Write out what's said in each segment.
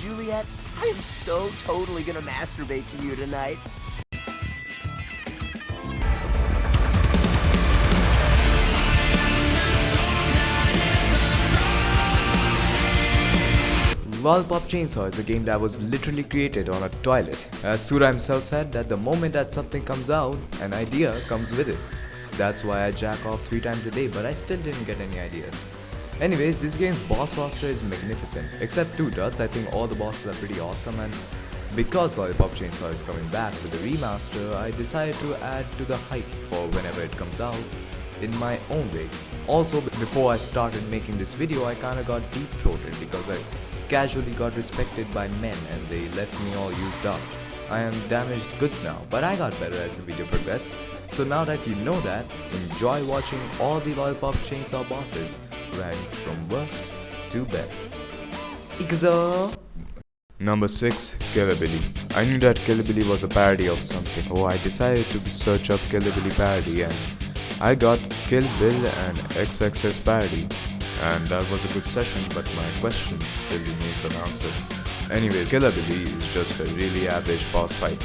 Juliet, I am so totally gonna masturbate to you tonight. Lollipop Chainsaw is a game that was literally created on a toilet. As Sura himself said that the moment that something comes out, an idea comes with it. That's why I jack off 3 times a day, but I still didn't get any ideas. Anyways, this game's boss roster is magnificent. Except 2 dots, I think all the bosses are pretty awesome, and because Lollipop Chainsaw is coming back with a remaster, I decided to add to the hype for whenever it comes out in my own way. Also, before I started making this video, I kinda got deep-throated because I casually got respected by men and they left me all used up. I am damaged goods now, but I got better as the video progressed. So now that you know that, enjoy watching all the Lollipop Chainsaw bosses ranked from worst to best. Ikuzo! Number 6. Killability. I knew that Killability was a parody of something, so I decided to search up Killability parody and I got Kill Bill and XXS parody. And that was a good session, but my question still remains unanswered. Anyways, Killability is just a really average boss fight.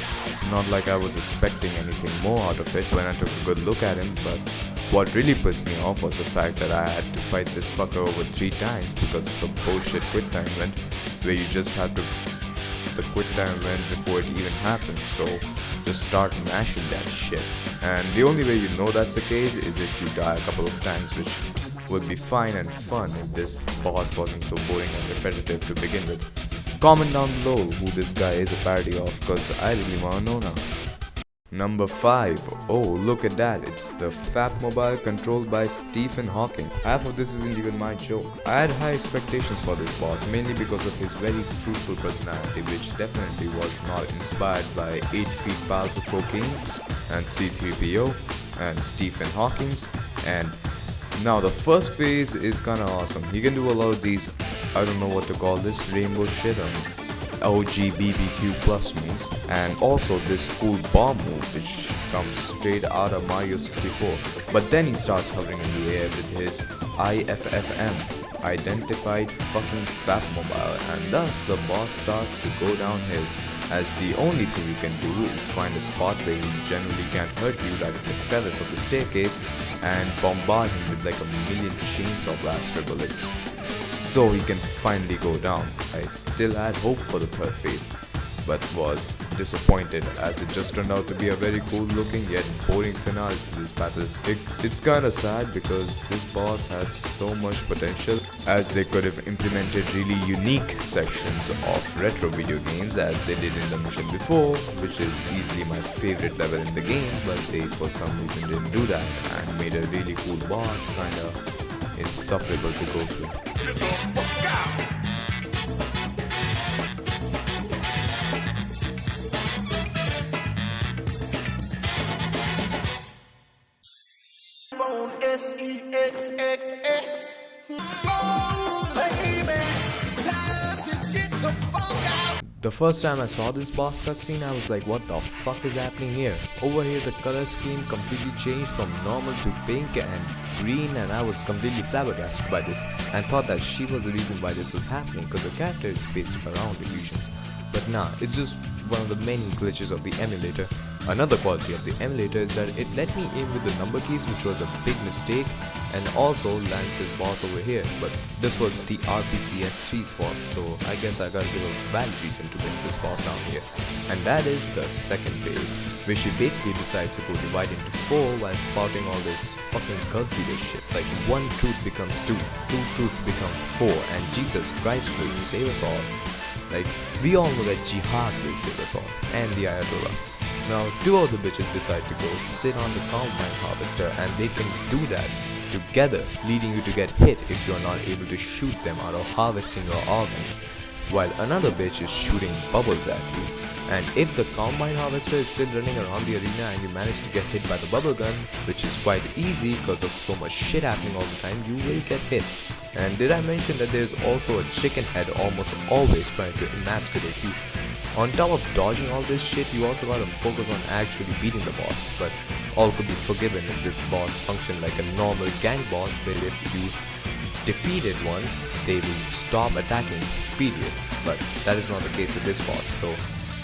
Not like I was expecting anything more out of it when I took a good look at him, but what really pissed me off was the fact that I had to fight this fucker over 3 times because of a bullshit quick time event where you just had to the quick time event before it even happens, so just start mashing that shit. And the only way you know that's the case is if you die a couple of times, which would be fine and fun if this boss wasn't so boring and repetitive to begin with. Comment down below who this guy is a parody of, cause I really wanna know now. Number 5. Oh, look at that, it's the Fap Mobile controlled by Stephen Hawking. Half of this isn't even my joke. I had high expectations for this boss, mainly because of his very fruitful personality, which definitely was not inspired by 8 feet piles of cocaine and C-3PO and Stephen Hawking's. And now the first phase is kinda awesome. You can do a lot of these, I don't know what to call this, rainbow shit on LGBTQ plus moves, and also this cool bomb move which comes straight out of Mario 64. But then he starts hovering in the air with his IFFM, identified fucking Fap Mobile, and thus the boss starts to go downhill, as the only thing you can do is find a spot where he generally can't hurt you, like the crevice of the staircase, and bombard him with like a million chainsaw blaster bullets, so he can finally go down. I still had hope for the 3rd phase, but was disappointed as it just turned out to be a very cool looking yet boring finale to this battle. It's kinda sad because this boss had so much potential, as they could have implemented really unique sections of retro video games as they did in the mission before, which is easily my favorite level in the game, but they for some reason didn't do that and made a really cool boss kinda insufferable to go through. SEXXX. Oh, baby, time to get the fuck out. The first time I saw this boss cutscene, I was like, what the fuck is happening here? Over here the color scheme completely changed from normal to pink and green, and I was completely flabbergasted by this and thought that she was the reason why this was happening, because her character is based around illusions. But nah, it's just one of the many glitches of the emulator. Another quality of the emulator is that it let me in with the number keys, which was a big mistake, and also lands this boss over here, but this was the RPCS3's fault, so I guess I gotta give a valid reason to bring this boss down here. And that is the 2nd phase, where she basically decides to go divide into 4 while spouting all this fucking cult leader shit. Like 1 truth becomes 2, 2 truths become 4, and Jesus Christ will save us all. Like, we all know that Jihad will save us all, and the Ayatollah. Now, 2 of the bitches decide to go sit on the combine harvester, and they can do that together, leading you to get hit if you are not able to shoot them out of harvesting your organs, while another bitch is shooting bubbles at you. And if the combine harvester is still running around the arena and you manage to get hit by the bubble gun, which is quite easy because of so much shit happening all the time, you will get hit. And did I mention that there's also a chicken head almost always trying to emasculate you? On top of dodging all this shit, you also gotta focus on actually beating the boss, but all could be forgiven if this boss functioned like a normal gang boss, where if you defeated one, they will stop attacking, period. but that is not the case with this boss. So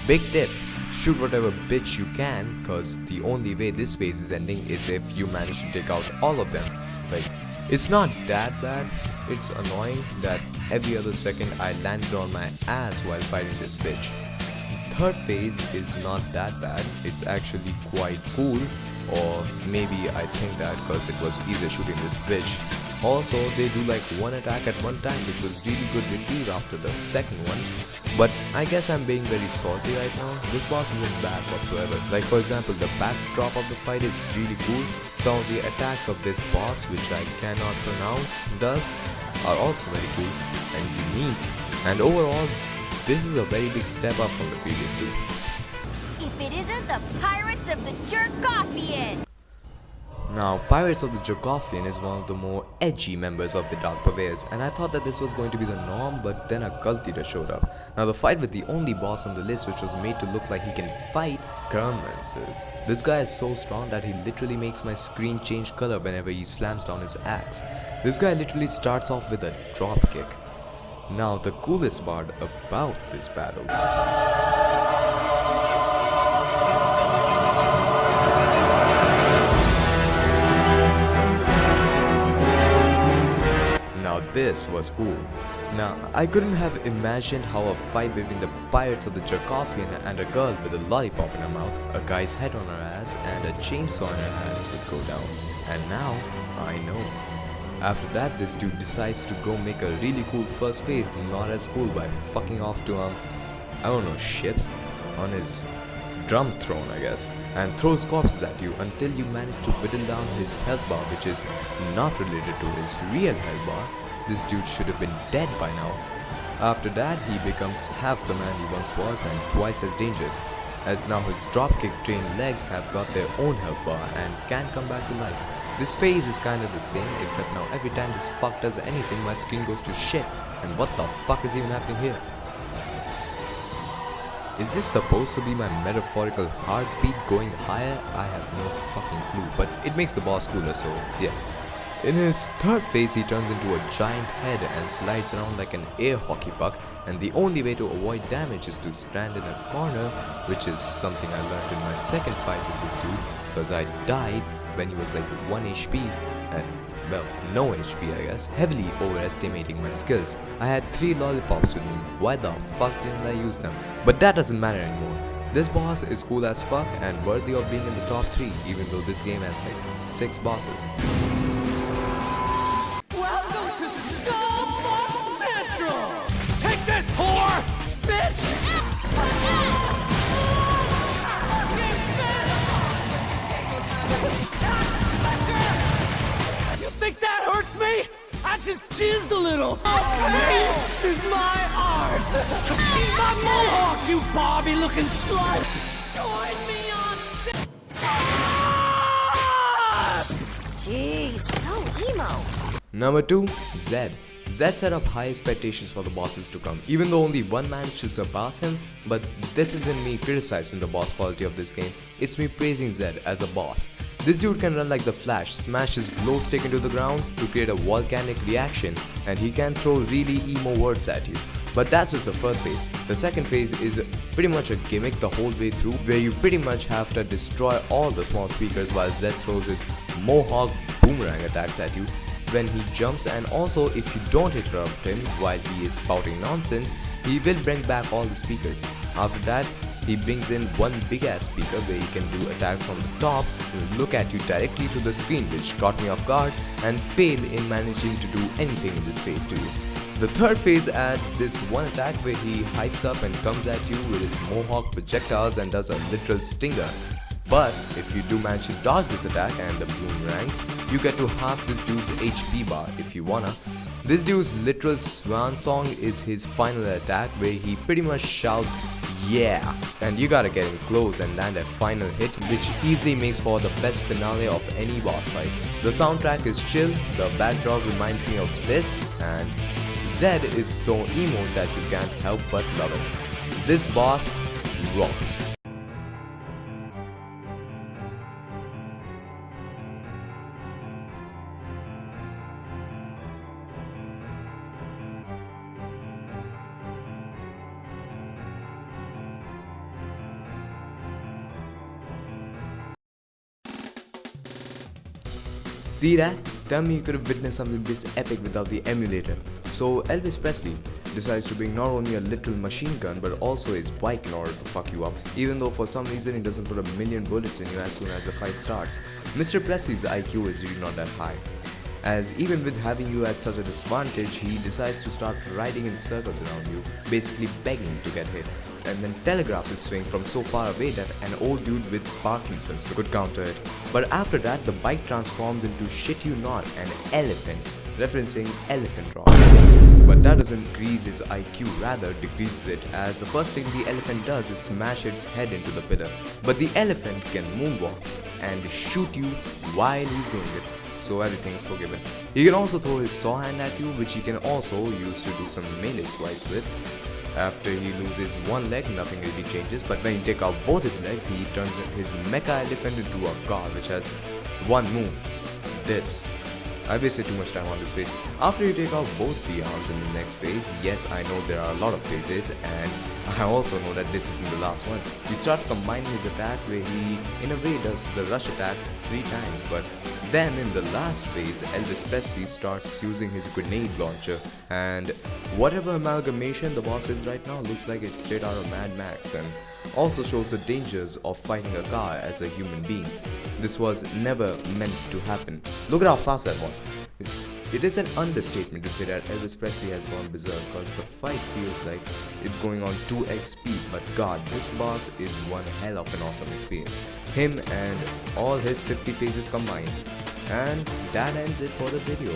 big tip, shoot whatever bitch you can, cause the only way this phase is ending is if you manage to take out all of them. Like, it's not that bad, it's annoying that every other second I landed on my ass while fighting this bitch. Third phase is not that bad, it's actually quite cool, or maybe I think that cause it was easier shooting this bitch. Also, they do like one attack at one time, which was really good relief after the second one. But I guess I'm being very salty right now. This boss isn't bad whatsoever. Like for example, the backdrop of the fight is really cool. Some of the attacks of this boss, which I cannot pronounce, are also very cool and unique. And overall, this is a very big step up from the previous two. If it isn't the Pirates of the Jerkophian! Now, Pirates of the Jerkophian is one of the more edgy members of the Dark Purveyors, and I thought that this was going to be the norm, but then a cult leader showed up. Now, the fight with the only boss on the list, which was made to look like he can fight, commences. This guy is so strong that he literally makes my screen change color whenever he slams down his axe. This guy literally starts off with a drop kick. Now, the coolest part about this battle this was cool. Now, I couldn't have imagined how a fight between the Pirates of the Jerkophian and a girl with a lollipop in her mouth, a guy's head on her ass, and a chainsaw in her hands would go down. And now, I know. After that, this dude decides to go make a really cool first phase not as cool by fucking off to, I don't know, ships on his drum throne, I guess, and throws corpses at you until you manage to whittle down his health bar, which is not related to his real health bar. This dude should have been dead by now. After that, he becomes half the man he once was and twice as dangerous, as now his dropkick trained legs have got their own health bar and can come back to life. This phase is kinda the same, except now every time this fuck does anything, my screen goes to shit, and what the fuck is even happening here? Is this supposed to be my metaphorical heartbeat going higher? I have no fucking clue, but it makes the boss cooler, so yeah. In his third phase, he turns into a giant head and slides around like an air hockey puck, and the only way to avoid damage is to stand in a corner, which is something I learned in my second fight with this dude, because I died when he was like 1 HP, and well, no HP I guess, heavily overestimating my skills. I had 3 lollipops with me, why the fuck didn't I use them? But that doesn't matter anymore. This boss is cool as fuck and worthy of being in the top 3, even though this game has like 6 bosses. Take this, whore! Bitch! You think that hurts me? I just jizzed a little. Pain is my art. Eat my mohawk, you Barbie-looking slut. Join me on stage. Jeez, so emo. Number 2, Zed. Zed set up high expectations for the bosses to come, even though only one managed to surpass him, but this isn't me criticizing the boss quality of this game, it's me praising Zed as a boss. This dude can run like the Flash, smash his glow stick into the ground to create a volcanic reaction, and he can throw really emo words at you. But that's just the first phase. The second phase is pretty much a gimmick the whole way through, where you pretty much have to destroy all the small speakers while Zed throws his mohawk boomerang attacks at you when he jumps, and also if you don't interrupt him while he is spouting nonsense, he will bring back all the speakers. After that, he brings in one big ass speaker where he can do attacks from the top, look at you directly through the screen, which caught me off guard, and fail in managing to do anything in this phase to you. The third phase adds this one attack where he hypes up and comes at you with his mohawk projectiles and does a literal stinger. But if you do manage to dodge this attack and the boomerangs, you get to half this dude's HP bar if you wanna. This dude's literal swan song is his final attack where he pretty much shouts yeah, and you gotta get in close and land a final hit, which easily makes for the best finale of any boss fight. The soundtrack is chill, the backdrop reminds me of this, and Zed is so emo that you can't help but love it. This boss rocks. See that? Tell me you could have witnessed something this epic without the emulator. So Elvis Presley decides to bring not only a literal machine gun but also his bike in order to fuck you up, even though for some reason he doesn't put a million bullets in you as soon as the fight starts. Mr. Presley's IQ is really not that high, as even with having you at such a disadvantage, he decides to start riding in circles around you, basically begging to get hit, and then telegraphs his swing from so far away that an old dude with Parkinson's could counter it. But after that, the bike transforms into, shit you not, an elephant, referencing Elephant Rock. But that doesn't increase his IQ, rather decreases it, as the first thing the elephant does is smash its head into the pillar. But the elephant can moonwalk and shoot you while he's doing it, so everything is forgiven. He can also throw his saw hand at you, which he can also use to do some melee swipes with. After he loses one leg, nothing really changes, but when you take out both his legs, he turns his mecha elephant into a car, which has one move, this. I wasted too much time on this phase. After you take out both the arms in the next phase, yes, I know there are a lot of phases, and I also know that this isn't the last one. He starts combining his attack where he, in a way, does the rush attack 3 times, but then in the last phase, Elvis Presley starts using his grenade launcher, and whatever amalgamation the boss is right now looks like it's straight out of Mad Max, and also shows the dangers of fighting a car as a human being. This was never meant to happen. Look at how fast that was. It is an understatement to say that Elvis Presley has gone berserk, because the fight feels like it's going on 2x speed, but god, this boss is one hell of an awesome experience. Him and all his 50 phases combined. And that ends it for the video.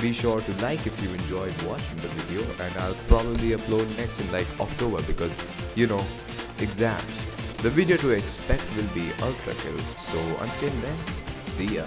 Be sure to like if you enjoyed watching the video, and I'll probably upload next in like October because, you know, exams. The video to expect will be ultra kill, so until then, see ya.